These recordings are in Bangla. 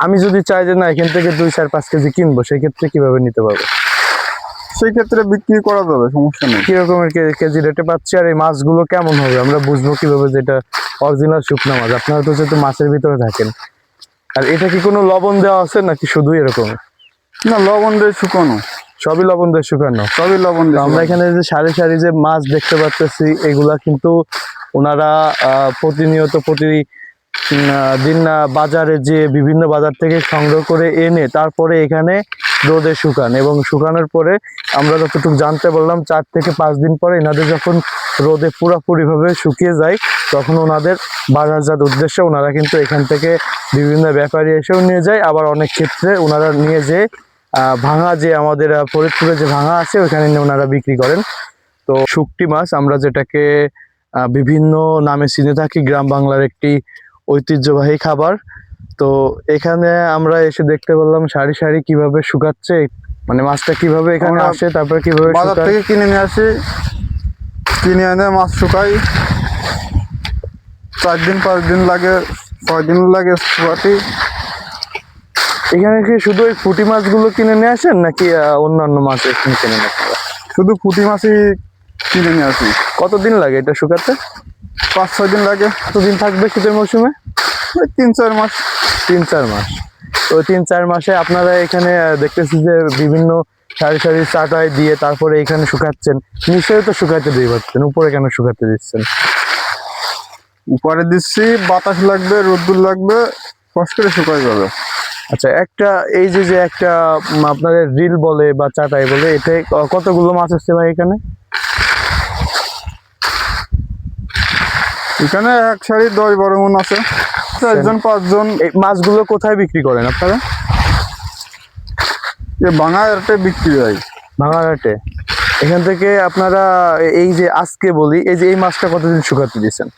আমি যদি চাই যে না এখান থেকে 2-4-5 কেজি কিনবো, সেক্ষেত্রে কিভাবে নিতে পারবো? সেই ক্ষেত্রে বিক্রি করা যাবে, সমস্যা নেই। কি রকমের কেজি রেটে পাচ্ছি? আর এই মাছগুলো কেমন হবে আমরা বুঝবো কিভাবে যেটা অরিজিনাল শুকনা মাছ? আপনারা তো যেহেতু মাছের ভিতরে থাকেন, আর এটা কি কোনো লবণ দেওয়া আছে নাকি শুধু এরকম? না, লবণ দিয়ে শুকানো, সবই লবণ দিয়ে শুকানো। সবই লবণ দিয়ে আমরা শুকানো। এখানে যে সারি সারি যে মাছ দেখতে পাচ্ছি, এগুলা কিন্তু ওনারা প্রতিনিয়ত দিন বাজারে যে বিভিন্ন বাজার থেকে সংগ্রহ করে এনে তারপরে এখানে রোদে শুকান, এবং শুকানোর পরে আমরা যতটুকু জানতে পারলাম 4 থেকে 5 দিন পরে এনাদের যখন রোদে পুরোপুরি ভাবে শুকিয়ে যায়, তখন ওনাদের বাজারজাত উদ্দেশ্যে ওনারা কিন্তু এখান থেকে বিভিন্ন ব্যাপারী এসেও নিয়ে যায়। আবার অনেক ক্ষেত্রে ওনারা নিয়ে যেয়ে ভাঙা, যে আমাদের ফরিদপুরে যে ভাঙা আছে ওখানে নিয়ে ওনারা বিক্রি করেন। তো শুকটি মাছ আমরা যেটাকে বিভিন্ন নামে চিনে থাকি, গ্রাম বাংলার একটি ঐতিহ্যবাহী খাবার। তো এখানে আমরা এসে দেখতে পেলাম সারি সারি কিভাবে শুকাচ্ছে, মানে মাছটা কিভাবে এখানে আমরা আসে, তারপরে কিভাবে বাজার শুকায়। থেকে কিনে নিয়ে আসি, কিনে এনে মাছ শুকাই। 4 দিন 5 দিন লাগে, 6 দিন লাগে শুকাতে। এখানে কি শুধু ওই পুঁটি মাছগুলো কিনে নিয়ে আসেন নাকি অন্যান্য মাছ এখানে কিনে নেন আপনারা? শুধু পুঁটি মাছই কিনে নিয়ে আসি। কতদিন লাগে এটা শুকাতে? 5-6 দিন লাগে। কতদিন থাকবে শীতের মৌসুমে? 3-4 মাস। 3-4 মাস। তো 3-4 মাসে আপনারা এখানে দেখতেছি যে বিভিন্ন সারি সারি চাটাই দিয়ে তারপরে এখানে শুকাচ্ছেন। নিশ্চয়ই তো শুকাতে দিয়ে পাচ্ছেন, উপরে কেন শুকাতে দিচ্ছেন? উপরে দিচ্ছি, বাতাস লাগবে, রোদ্দুর লাগবে, কষ্ট করে শুকাই যাবে। আচ্ছা, একটা এই যে একটা আপনাদের রিল বলে বা চাটাই বলে, এতে কতগুলো মাছ আসছে ভাই এখানে? এখানে এক সারি 10-12 মণ আছে, 4-5 জন। এই মাছগুলো কোথায় বিক্রি করেন আপনারা? ভাঙা হাটে বিক্রি হয়। ভাঙারহাটে। এখান থেকে আপনারা এই যে আজকে বলি, এই যে এই মাছটা কতদিন শুকাতে দিয়েছেন?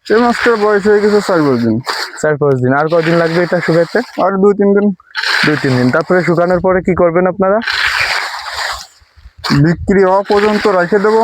এই মাছটার বয়স হয়ে গেছে 4-5 দিন। 4-5 দিন। আর কদিন লাগবে এটা শুকাতে? আর 2-3 দিন। 2-3 দিন। তারপরে শুকানোর পরে কি করবেন আপনারা? বিক্রি হওয়া পর্যন্ত রেখে দেবো।